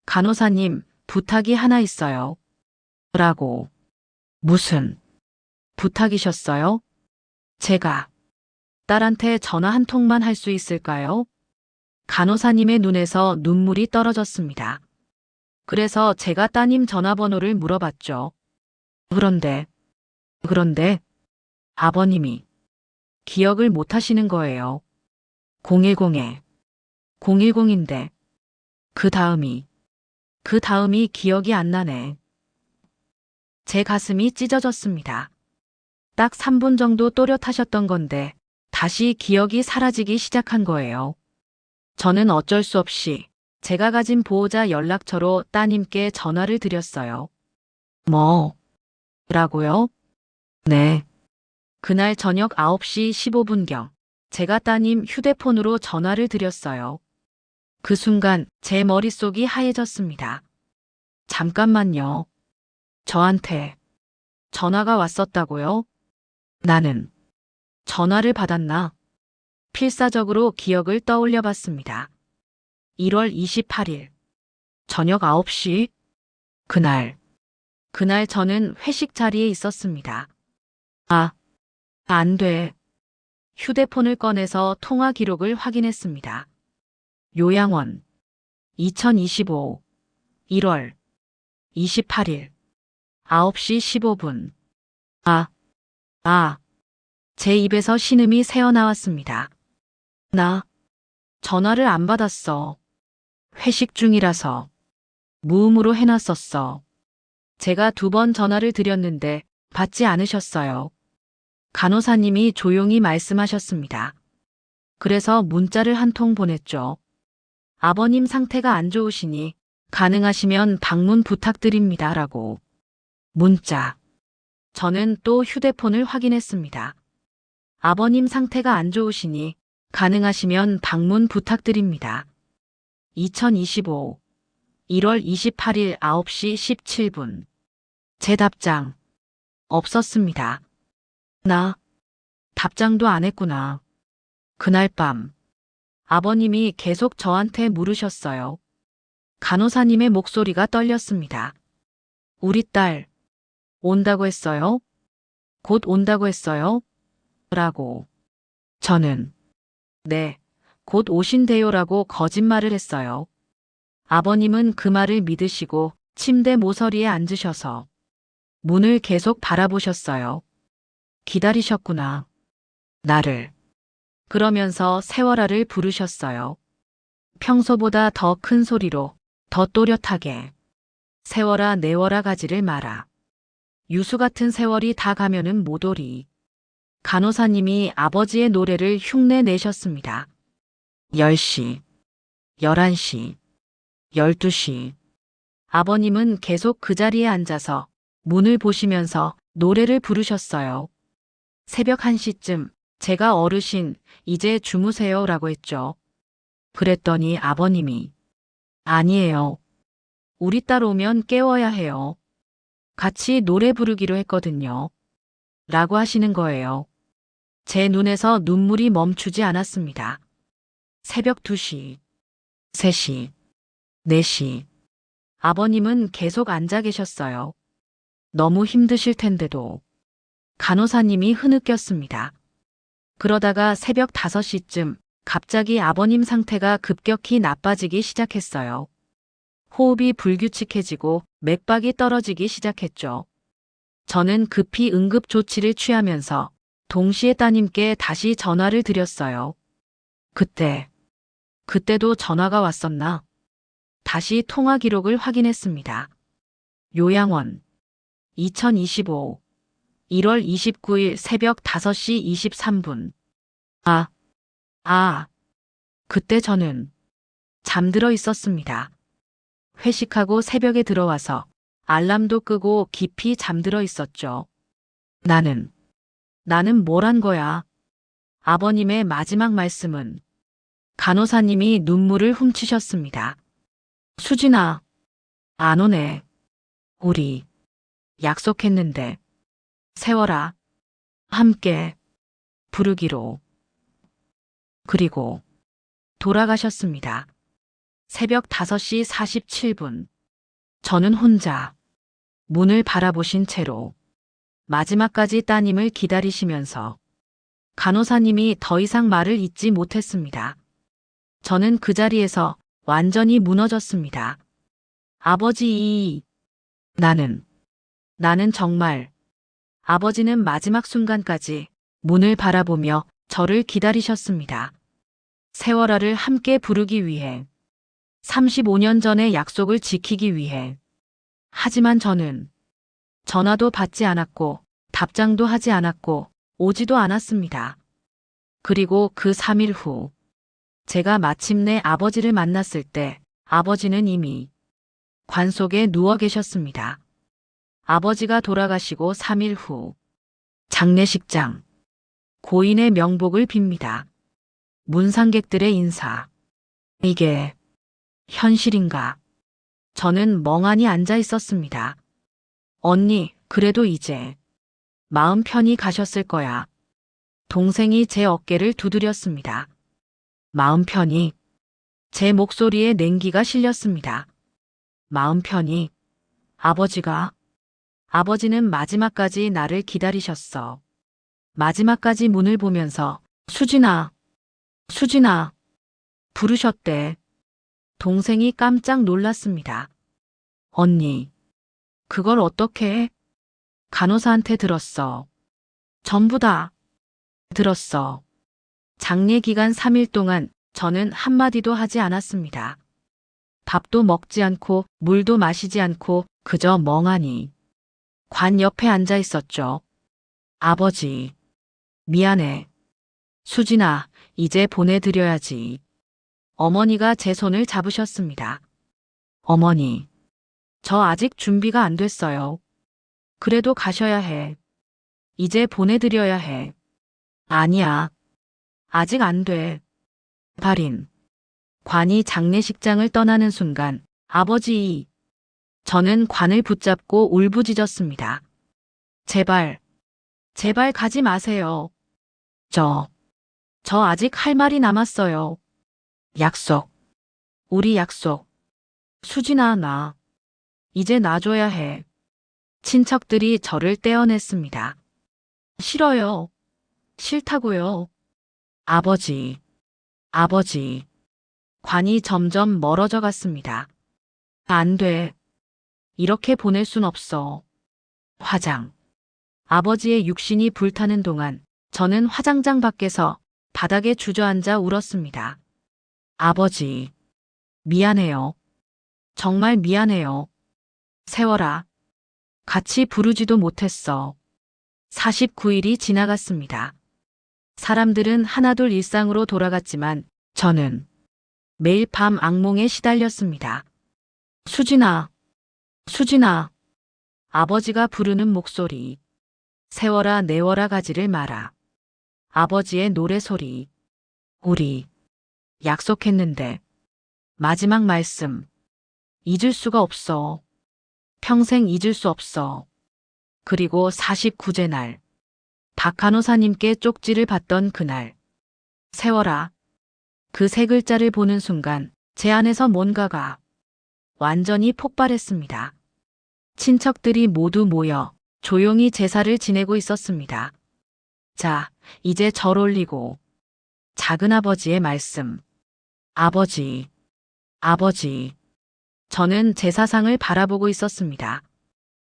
A: 간호사님, 부탁이 하나 있어요. 라고. 무슨 부탁이셨어요? 제가 딸한테 전화 한 통만 할 수 있을까요? 간호사님의 눈에서 눈물이 떨어졌습니다. 그래서 제가 따님 전화번호를 물어봤죠. 그런데 아버님이 기억을 못 하시는 거예요. 010에 010인데 그 다음이 기억이 안 나네. 제 가슴이 찢어졌습니다. 딱 3분 정도 또렷하셨던 건데 다시 기억이 사라지기 시작한 거예요. 저는 어쩔 수 없이 제가 가진 보호자 연락처로 따님께 전화를 드렸어요. 라고요? 네. 그날 저녁 9시 15분경 제가 따님 휴대폰으로 전화를 드렸어요. 그 순간 제 머릿속이 하얘졌습니다. 잠깐만요. 저한테 전화가 왔었다고요? 나는 전화를 받았나? 필사적으로 기억을 떠올려 봤습니다. 1월 28일 저녁 9시 그날 저는 회식 자리에 있었습니다. 안 돼. 휴대폰을 꺼내서 통화 기록을 확인했습니다. 요양원 2025 1월 28일 9시 15분. 제 입에서 신음이 새어나왔습니다. 나 전화를 안 받았어. 회식 중이라서 무음으로 해놨었어. 제가 2번 전화를 드렸는데 받지 않으셨어요. 간호사님이 조용히 말씀하셨습니다. 그래서 문자를 한 통 보냈죠. 아버님 상태가 안 좋으시니 가능하시면 방문 부탁드립니다. 라고. 문자. 저는 또 휴대폰을 확인했습니다. 아버님 상태가 안 좋으시니 가능하시면 방문 부탁드립니다. 2025 1월 28일 9시 17분. 제 답장. 없었습니다. 나 답장도 안 했구나. 그날 밤 아버님이 계속 저한테 물으셨어요. 간호사님의 목소리가 떨렸습니다. 우리 딸 온다고 했어요? 곧 온다고 했어요? 라고. 저는 네, 곧 오신대요라고 거짓말을 했어요. 아버님은 그 말을 믿으시고 침대 모서리에 앉으셔서 문을 계속 바라보셨어요. 기다리셨구나. 나를. 그러면서 세월아를 부르셨어요. 평소보다 더 큰 소리로, 더 또렷하게. 세월아 내월아 가지를 마라. 유수 같은 세월이 다 가면은 못 오리. 간호사님이 아버지의 노래를 흉내 내셨습니다. 10시, 11시, 12시. 아버님은 계속 그 자리에 앉아서 문을 보시면서 노래를 부르셨어요. 새벽 1시쯤 제가 어르신 이제 주무세요 라고 했죠. 그랬더니 아버님이 아니에요. 우리 딸 오면 깨워야 해요. 같이 노래 부르기로 했거든요. 라고 하시는 거예요. 제 눈에서 눈물이 멈추지 않았습니다. 새벽 2시, 3시, 4시. 아버님은 계속 앉아 계셨어요. 너무 힘드실 텐데도. 간호사님이 흐느꼈습니다. 그러다가 새벽 5시쯤 갑자기 아버님 상태가 급격히 나빠지기 시작했어요. 호흡이 불규칙해지고 맥박이 떨어지기 시작했죠. 저는 급히 응급 조치를 취하면서 동시에 따님께 다시 전화를 드렸어요. 그때도 전화가 왔었나? 다시 통화 기록을 확인했습니다. 요양원 2025 1월 29일 새벽 5시 23분. 그때 저는 잠들어 있었습니다. 회식하고 새벽에 들어와서 알람도 끄고 깊이 잠들어 있었죠. 나는 뭘 한 거야? 아버님의 마지막 말씀은 간호사님이 눈물을 훔치셨습니다. 수진아, 안 오네. 우리 약속했는데. 세월아, 함께 부르기로. 그리고 돌아가셨습니다. 새벽 5시 47분. 저는 혼자 문을 바라보신 채로 마지막까지 따님을 기다리시면서 간호사님이 더 이상 말을 잇지 못했습니다. 저는 그 자리에서 완전히 무너졌습니다. 아버지, 나는 정말 아버지는 마지막 순간까지 문을 바라보며 저를 기다리셨습니다. 세월아를 함께 부르기 위해, 35년 전의 약속을 지키기 위해. 하지만 저는 전화도 받지 않았고 답장도 하지 않았고 오지도 않았습니다. 그리고 그 3일 후 제가 마침내 아버지를 만났을 때 아버지는 이미 관 속에 누워 계셨습니다. 아버지가 돌아가시고 3일 후 장례식장. 고인의 명복을 빕니다. 문상객들의 인사. 이게 현실인가? 저는 멍하니 앉아 있었습니다. 언니, 그래도 이제 마음 편히 가셨을 거야. 동생이 제 어깨를 두드렸습니다. 마음 편히. 제 목소리에 냉기가 실렸습니다. 마음 편히. 아버지는 마지막까지 나를 기다리셨어. 마지막까지 문을 보면서 수진아, 수진아 부르셨대. 동생이 깜짝 놀랐습니다. 언니, 그걸 어떻게 해? 간호사한테 들었어. 전부 다 들었어. 장례 기간 3일 동안 저는 한마디도 하지 않았습니다. 밥도 먹지 않고 물도 마시지 않고 그저 멍하니 관 옆에 앉아 있었죠. 아버지, 미안해. 수진아, 이제 보내드려야지. 어머니가 제 손을 잡으셨습니다. 어머니, 저 아직 준비가 안 됐어요. 그래도 가셔야 해. 이제 보내드려야 해. 아니야. 아직 안 돼. 발인. 관이 장례식장을 떠나는 순간 아버지, 저는 관을 붙잡고 울부짖었습니다. 제발, 제발 가지 마세요. 저 아직 할 말이 남았어요. 약속. 우리 약속. 수진아, 나. 이제 놔줘야 해. 친척들이 저를 떼어냈습니다. 싫어요. 싫다고요. 아버지. 관이 점점 멀어져 갔습니다. 안 돼. 이렇게 보낼 순 없어. 화장. 아버지의 육신이 불타는 동안 저는 화장장 밖에서 바닥에 주저앉아 울었습니다. 아버지, 미안해요. 정말 미안해요. 세월아, 같이 부르지도 못했어. 49일이 지나갔습니다. 사람들은 하나둘 일상으로 돌아갔지만 저는 매일 밤 악몽에 시달렸습니다. 수진아, 수진아. 아버지가 부르는 목소리. 세월아, 내월아, 가지를 마라. 아버지의 노래소리. 우리 약속했는데. 마지막 말씀. 잊을 수가 없어. 평생 잊을 수 없어. 그리고 49제 날. 박 간호사님께 쪽지를 받던 그날. 세월아. 그 세 글자를 보는 순간 제 안에서 뭔가가 완전히 폭발했습니다. 친척들이 모두 모여 조용히 제사를 지내고 있었습니다. 자, 이제 절 올리고. 작은아버지의 말씀. 아버지. 저는 제사상을 바라보고 있었습니다.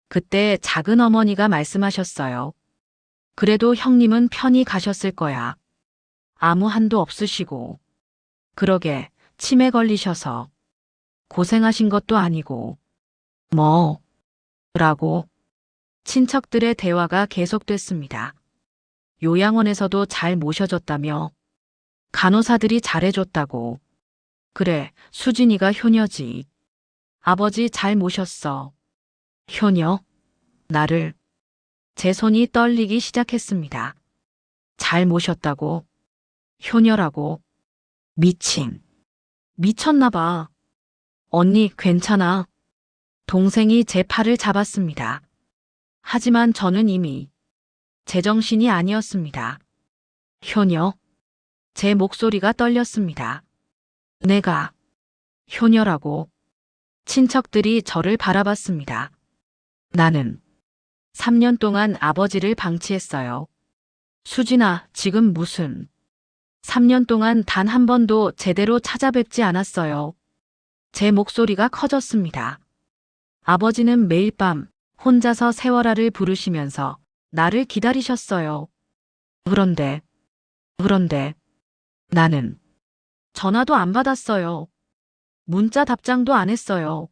A: 그때 작은 어머니가 말씀하셨어요. 그래도 형님은 편히 가셨을 거야. 아무 한도 없으시고. 그러게, 치매 걸리셔서. 고생하신 것도 아니고. 라고. 친척들의 대화가 계속됐습니다. 요양원에서도 잘 모셔줬다며. 간호사들이 잘해줬다고. 그래, 수진이가 효녀지. 아버지 잘 모셨어. 효녀? 나를. 제 손이 떨리기 시작했습니다. 잘 모셨다고. 효녀라고. 미쳤나 봐. 언니, 괜찮아. 동생이 제 팔을 잡았습니다. 하지만 저는 이미 제정신이 아니었습니다. 효녀? 제 목소리가 떨렸습니다. 내가 효녀라고. 친척들이 저를 바라봤습니다. 나는 3년 동안 아버지를 방치했어요. 수진아, 지금 무슨 3년 동안 단 한 번도 제대로 찾아뵙지 않았어요. 제 목소리가 커졌습니다. 아버지는 매일 밤 혼자서 세월아를 부르시면서 나를 기다리셨어요. 그런데 나는 전화도 안 받았어요. 문자 답장도 안 했어요.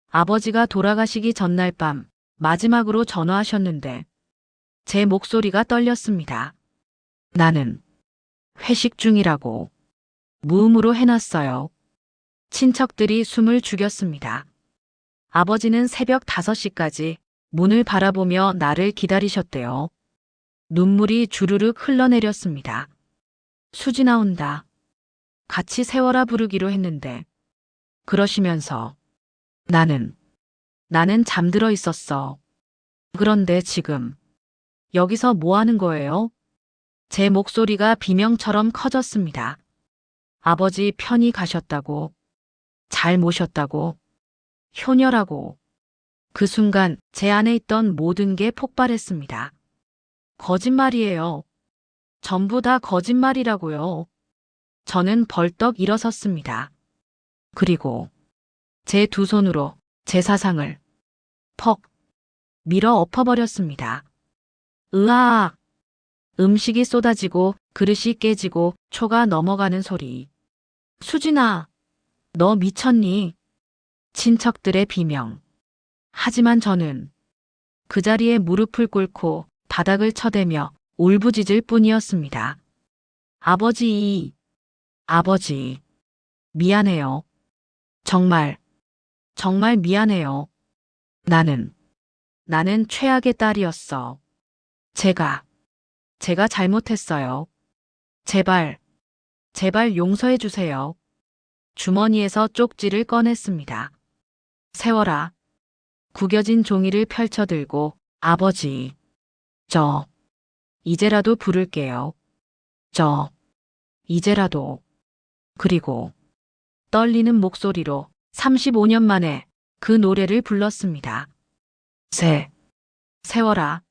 A: 아버지가 돌아가시기 전날 밤 마지막으로 전화하셨는데 제 목소리가 떨렸습니다. 나는 회식 중이라고 무음으로 해놨어요. 친척들이 숨을 죽였습니다. 아버지는 새벽 5시까지 문을 바라보며 나를 기다리셨대요. 눈물이 주르륵 흘러내렸습니다. 수진아 온다. 같이 세월아 부르기로 했는데. 그러시면서 나는 잠들어 있었어. 그런데 지금 여기서 뭐 하는 거예요? 제 목소리가 비명처럼 커졌습니다. 아버지 편히 가셨다고. 잘 모셨다고. 효녀라고. 그 순간 제 안에 있던 모든 게 폭발했습니다. 거짓말이에요. 전부 다 거짓말이라고요. 저는 벌떡 일어섰습니다. 그리고 제 두 손으로 제 사상을 퍽 밀어 엎어버렸습니다. 으악! 음식이 쏟아지고 그릇이 깨지고 초가 넘어가는 소리. 수진아, 너 미쳤니? 친척들의 비명. 하지만 저는 그 자리에 무릎을 꿇고 바닥을 쳐대며 울부짖을 뿐이었습니다. 아버지, 미안해요. 정말, 정말 미안해요. 나는 최악의 딸이었어. 제가 잘못했어요. 제발 용서해 주세요. 주머니에서 쪽지를 꺼냈습니다. 세워라. 구겨진 종이를 펼쳐들고 아버지, 저 이제라도 부를게요. 이제라도. 그리고 떨리는 목소리로 35년 만에 그 노래를 불렀습니다. 세워라.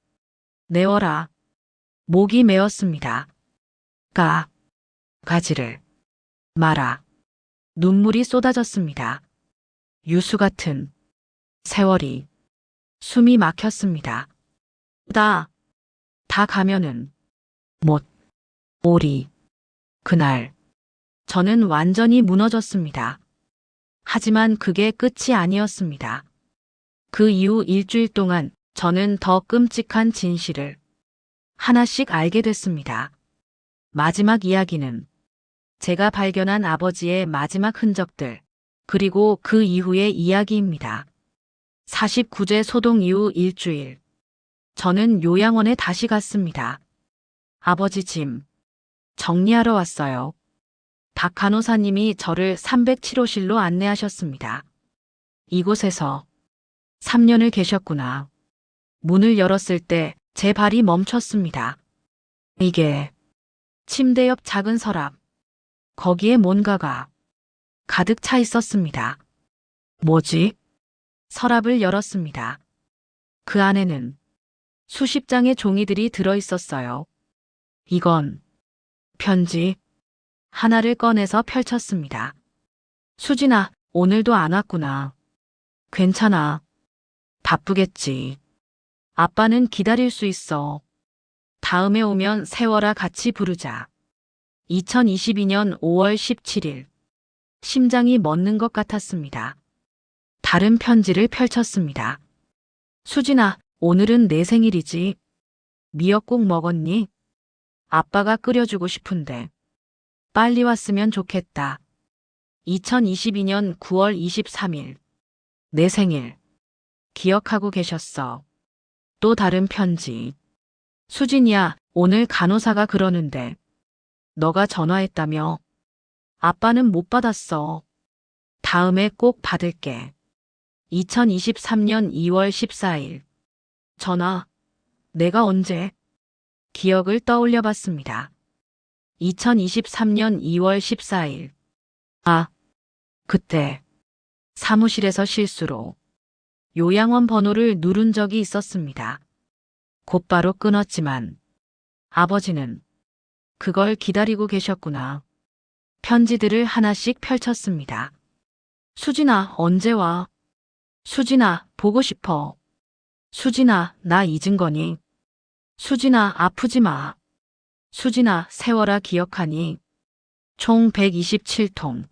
A: 내워라. 목이 메었습니다. 가지를 마라. 눈물이 쏟아졌습니다. 유수 같은 세월이 숨이 막혔습니다. 다 가면은 못 오리. 그날 저는 완전히 무너졌습니다. 하지만 그게 끝이 아니었습니다. 그 이후 일주일 동안 저는 더 끔찍한 진실을 하나씩 알게 됐습니다. 마지막 이야기는 제가 발견한 아버지의 마지막 흔적들, 그리고 그 이후의 이야기입니다. 49제 소동 이후 일주일. 저는 요양원에 다시 갔습니다. 아버지 짐 정리하러 왔어요. 박 간호사님이 저를 307호실로 안내하셨습니다. 이곳에서 3년을 계셨구나. 문을 열었을 때 제 발이 멈췄습니다. 이게 침대 옆 작은 서랍. 거기에 뭔가가 가득 차 있었습니다. 뭐지? 서랍을 열었습니다. 그 안에는 수십 장의 종이들이 들어 있었어요. 이건 편지. 하나를 꺼내서 펼쳤습니다. 수진아, 오늘도 안 왔구나. 괜찮아. 바쁘겠지. 아빠는 기다릴 수 있어. 다음에 오면 세워라 같이 부르자. 2022년 5월 17일. 심장이 멎는 것 같았습니다. 다른 편지를 펼쳤습니다. 수진아, 오늘은 내 생일이지. 미역국 먹었니? 아빠가 끓여주고 싶은데. 빨리 왔으면 좋겠다. 2022년 9월 23일. 내 생일. 기억하고 계셨어. 또 다른 편지. 수진이야, 오늘 간호사가 그러는데. 너가 전화했다며. 아빠는 못 받았어. 다음에 꼭 받을게. 2023년 2월 14일. 전화. 내가 언제? 기억을 떠올려 봤습니다. 2023년 2월 14일. 그때 사무실에서 실수로 요양원 번호를 누른 적이 있었습니다. 곧바로 끊었지만 아버지는 그걸 기다리고 계셨구나. 편지들을 하나씩 펼쳤습니다. 수진아, 언제 와? 수진아, 보고 싶어. 수진아, 나 잊은 거니? 수진아, 아프지 마. 수진아, 세워라 기억하니? 총 127통.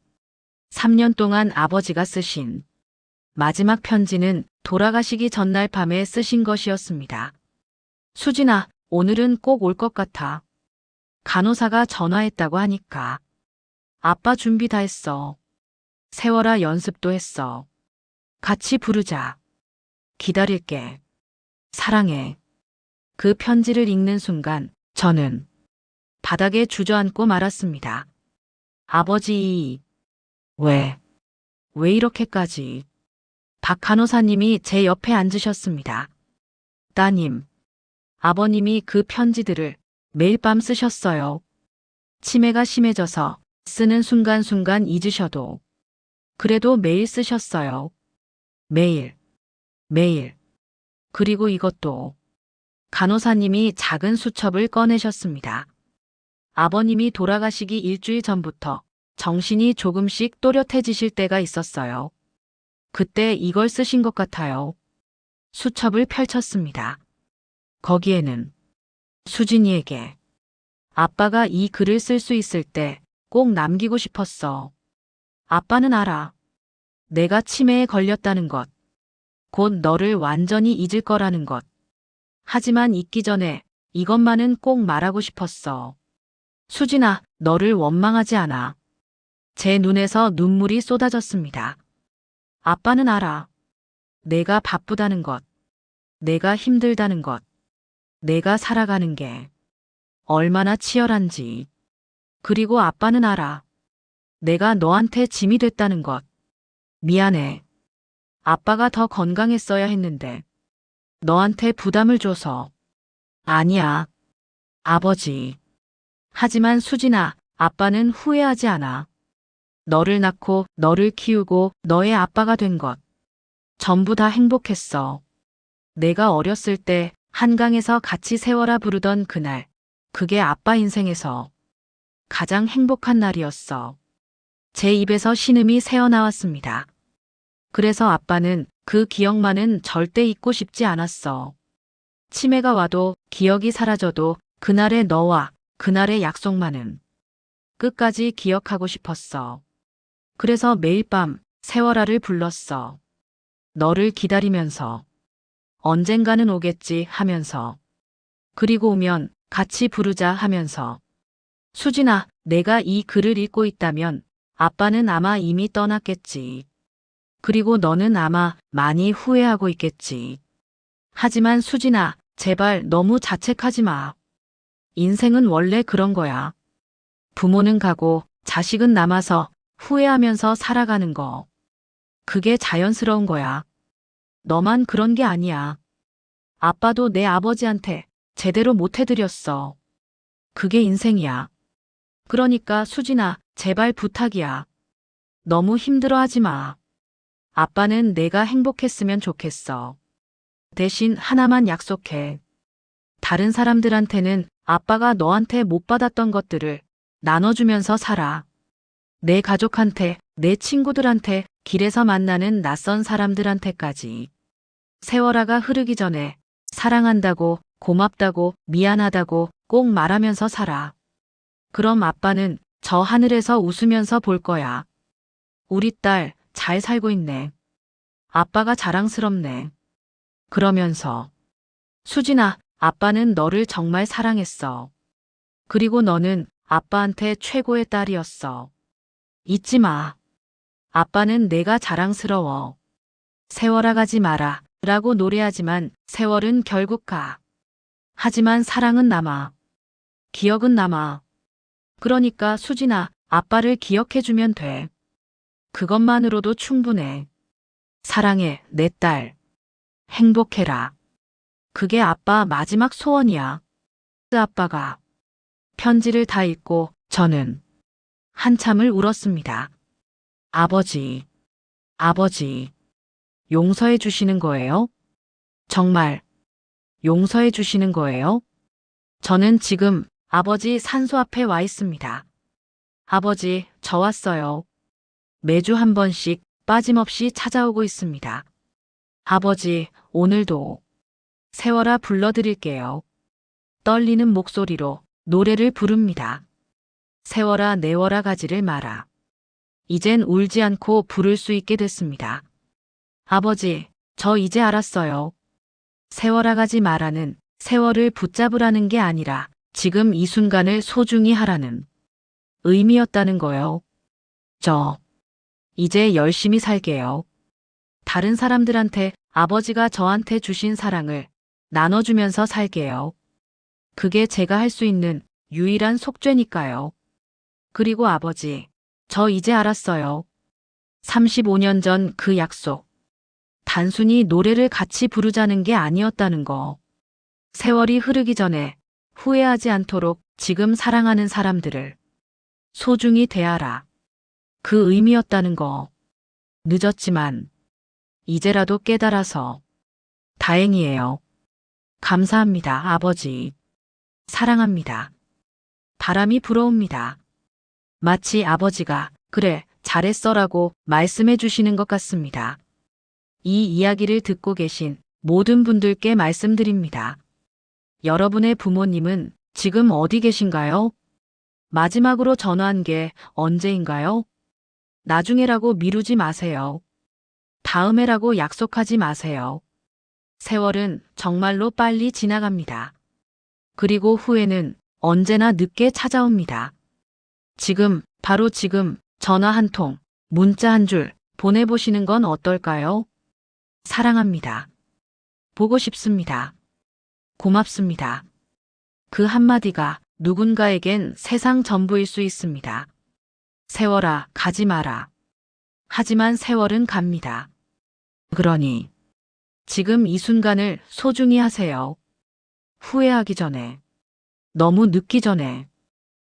A: 3년 동안 아버지가 쓰신 마지막 편지는 돌아가시기 전날 밤에 쓰신 것이었습니다. 수진아, 오늘은 꼭 올 것 같아. 간호사가 전화했다고 하니까. 아빠 준비 다 했어. 세워라 연습도 했어. 같이 부르자. 기다릴게. 사랑해. 그 편지를 읽는 순간 저는 바닥에 주저앉고 말았습니다. 아버지, 왜 이렇게까지? 박 간호사님이 제 옆에 앉으셨습니다. 따님, 아버님이 그 편지들을 매일 밤 쓰셨어요. 치매가 심해져서 쓰는 순간순간 잊으셔도 그래도 매일 쓰셨어요. 매일. 매일. 그리고 이것도 간호사님이 작은 수첩을 꺼내셨습니다. 아버님이 돌아가시기 일주일 전부터 정신이 조금씩 또렷해지실 때가 있었어요. 그때 이걸 쓰신 것 같아요. 수첩을 펼쳤습니다. 거기에는 수진이에게 아빠가 이 글을 쓸 수 있을 때 꼭 남기고 싶었어. 아빠는 알아. 내가 치매에 걸렸다는 것. 곧 너를 완전히 잊을 거라는 것. 하지만 잊기 전에 이것만은 꼭 말하고 싶었어. 수진아, 너를 원망하지 않아. 제 눈에서 눈물이 쏟아졌습니다. 아빠는 알아. 내가 바쁘다는 것. 내가 힘들다는 것. 내가 살아가는 게 얼마나 치열한지. 그리고 아빠는 알아. 내가 너한테 짐이 됐다는 것. 미안해. 아빠가 더 건강했어야 했는데 너한테 부담을 줘서. 아니야. 아버지. 하지만 수진아, 아빠는 후회하지 않아. 너를 낳고 너를 키우고 너의 아빠가 된 것. 전부 다 행복했어. 내가 어렸을 때 한강에서 같이 세워라 부르던 그날. 그게 아빠 인생에서 가장 행복한 날이었어. 제 입에서 신음이 새어나왔습니다. 그래서 아빠는 그 기억만은 절대 잊고 싶지 않았어. 치매가 와도 기억이 사라져도 그날의 너와 그날의 약속만은 끝까지 기억하고 싶었어. 그래서 매일 밤 세월아를 불렀어. 너를 기다리면서 언젠가는 오겠지 하면서 그리고 오면 같이 부르자 하면서 수진아, 내가 이 글을 읽고 있다면 아빠는 아마 이미 떠났겠지. 그리고 너는 아마 많이 후회하고 있겠지. 하지만 수진아, 제발 너무 자책하지 마. 인생은 원래 그런 거야. 부모는 가고 자식은 남아서 후회하면서 살아가는 거. 그게 자연스러운 거야. 너만 그런 게 아니야. 아빠도 내 아버지한테 제대로 못 해드렸어. 그게 인생이야. 그러니까 수진아, 제발 부탁이야. 너무 힘들어하지 마. 아빠는 내가 행복했으면 좋겠어. 대신 하나만 약속해. 다른 사람들한테는 아빠가 너한테 못 받았던 것들을 나눠주면서 살아. 내 가족한테, 내 친구들한테, 길에서 만나는 낯선 사람들한테까지. 세월아가 흐르기 전에 사랑한다고, 고맙다고, 미안하다고 꼭 말하면서 살아. 그럼 아빠는 저 하늘에서 웃으면서 볼 거야. 우리 딸 잘 살고 있네. 아빠가 자랑스럽네. 그러면서 수진아, 아빠는 너를 정말 사랑했어. 그리고 너는 아빠한테 최고의 딸이었어. 잊지 마. 아빠는 내가 자랑스러워. 세월아 가지 마라 라고 노래하지만 세월은 결국 가. 하지만 사랑은 남아. 기억은 남아. 그러니까 수진아, 아빠를 기억해주면 돼. 그것만으로도 충분해. 사랑해, 내 딸. 행복해라. 그게 아빠 마지막 소원이야. 아빠가 편지를 다 읽고 저는 한참을 울었습니다. 아버지, 아버지, 용서해 주시는 거예요? 정말 용서해 주시는 거예요? 저는 지금 아버지 산소 앞에 와 있습니다. 아버지, 저 왔어요. 매주 한 번씩 빠짐없이 찾아오고 있습니다. 아버지, 오늘도 세월아 불러드릴게요. 떨리는 목소리로 노래를 부릅니다. 세월아 내월아 가지를 마라. 이젠 울지 않고 부를 수 있게 됐습니다. 아버지, 저 이제 알았어요. 세월아 가지 마라는 세월을 붙잡으라는 게 아니라 지금 이 순간을 소중히 하라는 의미였다는 거요. 저 이제 열심히 살게요. 다른 사람들한테 아버지가 저한테 주신 사랑을 나눠주면서 살게요. 그게 제가 할 수 있는 유일한 속죄니까요. 그리고 아버지, 저 이제 알았어요. 35년 전 그 약속. 단순히 노래를 같이 부르자는 게 아니었다는 거. 세월이 흐르기 전에 후회하지 않도록 지금 사랑하는 사람들을 소중히 대하라. 그 의미였다는 거. 늦었지만 이제라도 깨달아서 다행이에요. 감사합니다, 아버지. 사랑합니다. 바람이 불어옵니다. 마치 아버지가 그래, 잘했어라고 말씀해 주시는 것 같습니다. 이 이야기를 듣고 계신 모든 분들께 말씀드립니다. 여러분의 부모님은 지금 어디 계신가요? 마지막으로 전화한 게 언제인가요? 나중에라고 미루지 마세요. 다음에라고 약속하지 마세요. 세월은 정말로 빨리 지나갑니다. 그리고 후회는 언제나 늦게 찾아옵니다. 지금, 바로 지금 전화 한 통, 문자 한 줄 보내보시는 건 어떨까요? 사랑합니다. 보고 싶습니다. 고맙습니다. 그 한마디가 누군가에겐 세상 전부일 수 있습니다. 세월아, 가지 마라. 하지만 세월은 갑니다. 그러니 지금 이 순간을 소중히 하세요. 후회하기 전에, 너무 늦기 전에.